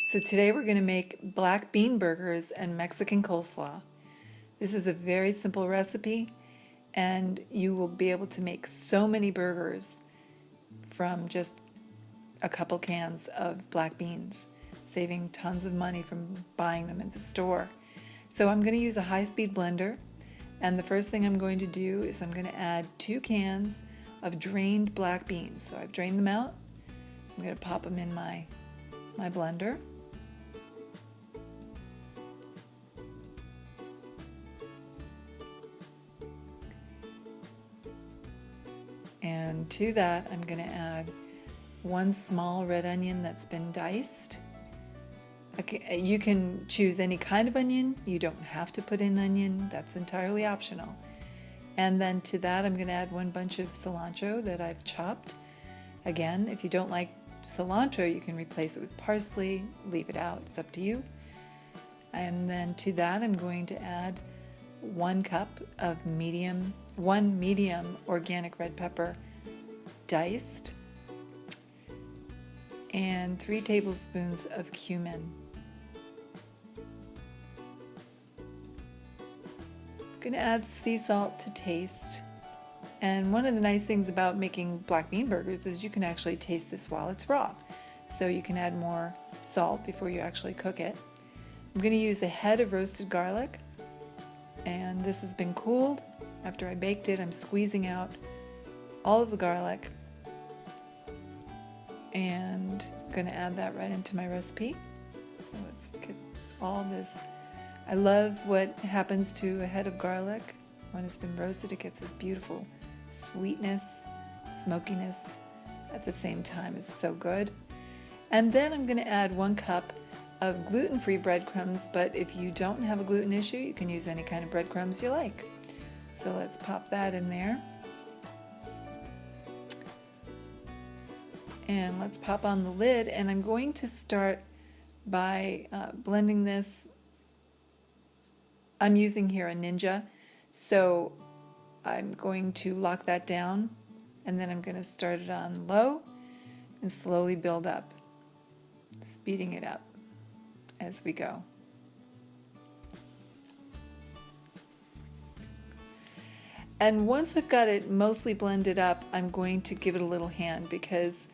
So today we're going to make black bean burgers and Mexican coleslaw. This is a very simple recipe and you will be able to make so many burgers from just a couple cans of black beans, saving tons of money from buying them at the store. So I'm going to use a high-speed blender, and the first thing I'm going to do is I'm going to add 2 cans of drained black beans. So I've drained them out. I'm going to pop them in my blender. And to that, I'm going to add 1 small red onion that's been diced. Okay, you can choose any kind of onion. You don't have to put in onion. That's entirely optional. And then to that, I'm going to add 1 bunch of cilantro that I've chopped. Again, if you don't like cilantro, you can replace it with parsley, leave it out. It's up to you. And then to that, I'm going to add 1 cup of one medium organic red pepper diced, and 3 tablespoons of cumin. I'm going to add sea salt to taste. And one of the nice things about making black bean burgers is you can actually taste this while it's raw. So you can add more salt before you actually cook it. I'm going to use a head of roasted garlic, and this has been cooled. After I baked it, I'm squeezing out all of the garlic and I'm going to add that right into my recipe. So let's get all this. I love what happens to a head of garlic when it's been roasted. It gets this beautiful sweetness, smokiness at the same time. It's so good. And then I'm going to add 1 cup of gluten-free breadcrumbs, but if you don't have a gluten issue, you can use any kind of breadcrumbs you like. So let's pop that in there. And let's pop on the lid, and I'm going to start by blending this. I'm using here a Ninja, so I'm going to lock that down, and then I'm going to start it on low and slowly build up, speeding it up as we go. And once I've got it mostly blended up, I'm going to give it a little hand because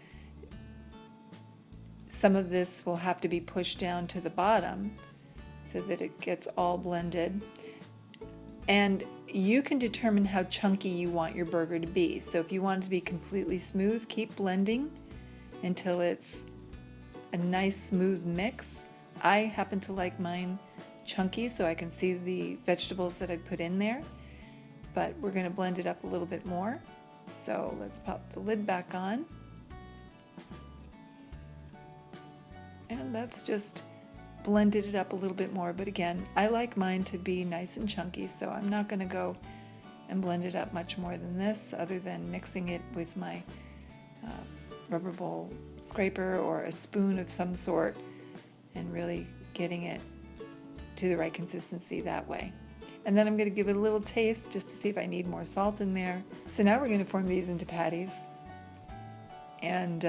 some of this will have to be pushed down to the bottom so that it gets all blended. And you can determine how chunky you want your burger to be. So if you want it to be completely smooth, keep blending until it's a nice smooth mix. I happen to like mine chunky so I can see the vegetables that I put in there. But we're going to blend it up a little bit more. So let's pop the lid back on. And that's just blended it up a little bit more. But again, I like mine to be nice and chunky, so I'm not going to go and blend it up much more than this, other than mixing it with my rubber bowl scraper or a spoon of some sort and really getting it to the right consistency that way. And then I'm going to give it a little taste just to see if I need more salt in there. So now we're going to form these into patties. And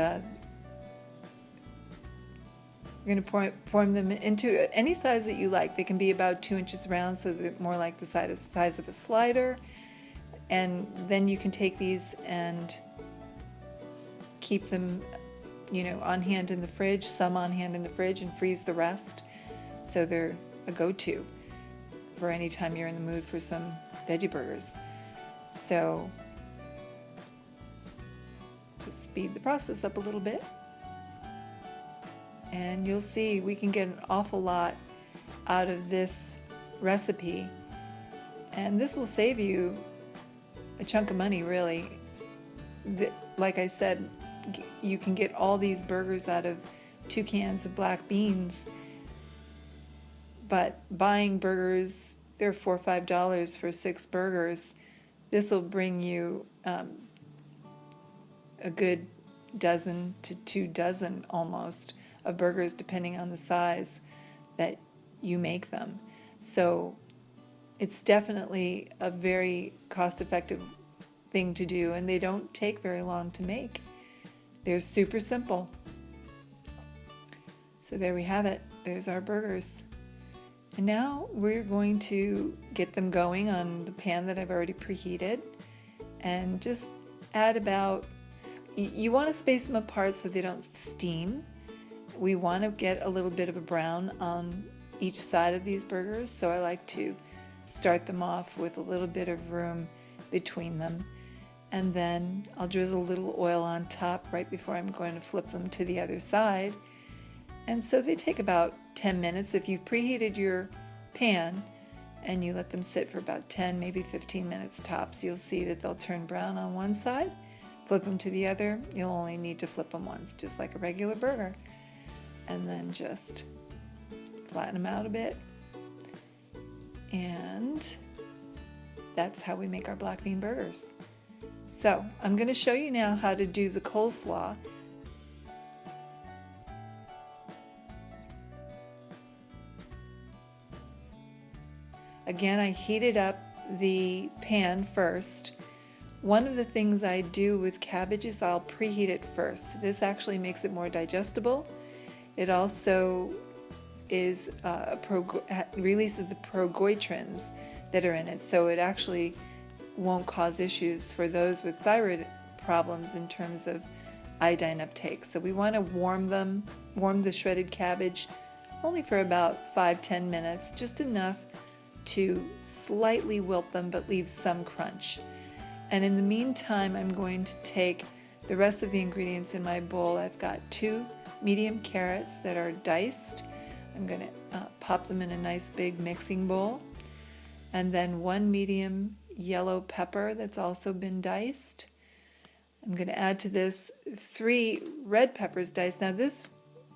we're going to form them into any size that you like. They can be about 2 inches round, so they're more like the size of a slider. And then you can take these and keep them, on hand in the fridge, some on hand in the fridge, and freeze the rest. So they're a go-to for any time you're in the mood for some veggie burgers. So just speed the process up a little bit, and you'll see we can get an awful lot out of this recipe, and this will save you a chunk of money, really. Like I said, you can get all these burgers out of 2 cans of black beans. But buying burgers, they're $4 or $5 for 6 burgers. This will bring you a good dozen to 2 dozen almost of burgers, depending on the size that you make them. So it's definitely a very cost-effective thing to do, and they don't take very long to make. They're super simple. So So there we have it. There's our burgers. And now we're going to get them going on the pan that I've already preheated, and just add about, you want to space them apart so they don't steam. We want to get a little bit of a brown on each side of these burgers, so I like to start them off with a little bit of room between them. And then I'll drizzle a little oil on top right before I'm going to flip them to the other side. And so they take about 10 minutes. If you've preheated your pan and you let them sit for about 10, maybe 15 minutes tops, you'll see that they'll turn brown on one side. Flip them to the other. You'll only need to flip them once, just like a regular burger. And then just flatten them out a bit. And that's how we make our black bean burgers. So I'm going to show you now how to do the coleslaw. Again, I heated up the pan first. One of the things I do with cabbage is I'll preheat it first. This actually makes it more digestible. It also is releases the progoitrins that are in it, so it actually won't cause issues for those with thyroid problems in terms of iodine uptake. So we want to warm the shredded cabbage only for about 5-10 minutes, just enough to slightly wilt them but leave some crunch. And in the meantime, I'm going to take the rest of the ingredients in my bowl. I've got 2 medium carrots that are diced. I'm going to pop them in a nice big mixing bowl. And then 1 medium yellow pepper that's also been diced. I'm going to add to this 3 red peppers diced. Now this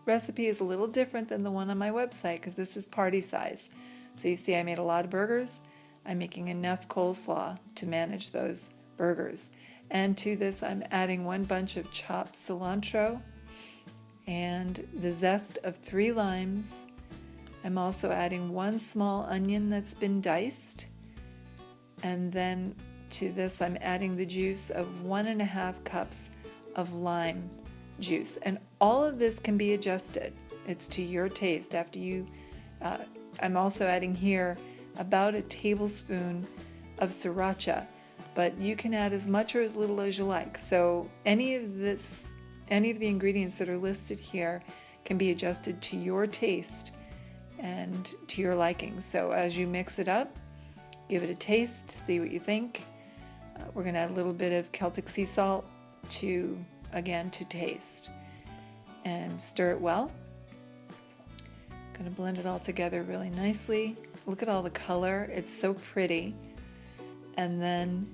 recipe is a little different than the one on my website because this is party size. So you see I made a lot of burgers. I'm making enough coleslaw to manage those burgers. And to this I'm adding 1 bunch of chopped cilantro and the zest of 3 limes. I'm also adding 1 small onion that's been diced. And then to this I'm adding the juice of 1.5 cups of lime juice. And all of this can be adjusted. It's to your taste. After you, I'm also adding here about a tablespoon of sriracha, but you can add as much or as little as you like. So any of the ingredients that are listed here can be adjusted to your taste and to your liking. So as you mix it up, give it a taste, see what you think. We're going to add a little bit of Celtic sea salt to taste, and stir it well. Going to blend it all together really nicely. Look at all the color, it's so pretty. And then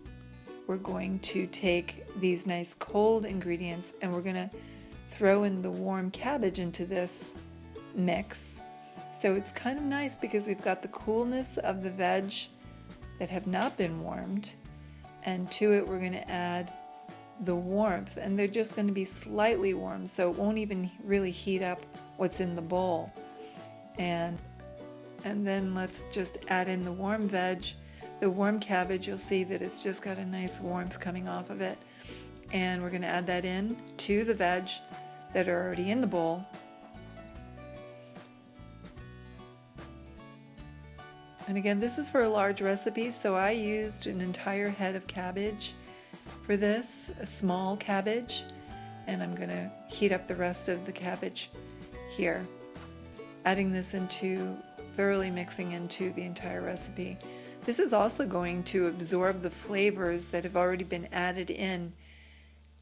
we're going to take these nice cold ingredients and we're going to throw in the warm cabbage into this mix. So it's kind of nice because we've got the coolness of the veg that have not been warmed, and to it we're going to add the warmth, and they're just going to be slightly warm, so it won't even really heat up what's in the bowl. And then let's just add in the warm veg, the warm cabbage. You'll see that it's just got a nice warmth coming off of it. And we're going to add that in to the veg that are already in the bowl. And again, this is for a large recipe, so I used an entire head of cabbage for this, a small cabbage, and I'm going to heat up the rest of the cabbage here, adding this into, thoroughly mixing into the entire recipe. This is also going to absorb the flavors that have already been added in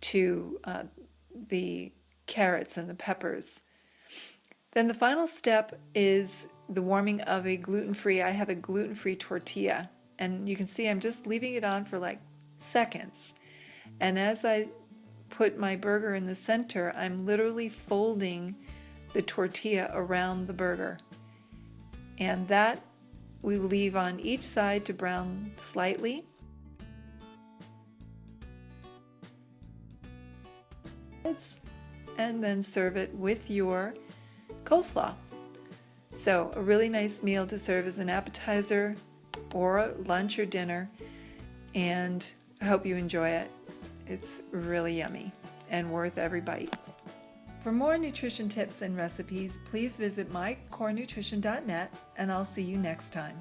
to the carrots and the peppers. Then the final step is the warming of a gluten-free, I have a gluten-free tortilla, and you can see I'm just leaving it on for like seconds. And as I put my burger in the center, I'm literally folding the tortilla around the burger. And that we leave on each side to brown slightly. And then serve it with your coleslaw. So a really nice meal to serve as an appetizer or lunch or dinner, and I hope you enjoy it. It's really yummy and worth every bite. For more nutrition tips and recipes, please visit mycorenutrition.net, and I'll see you next time.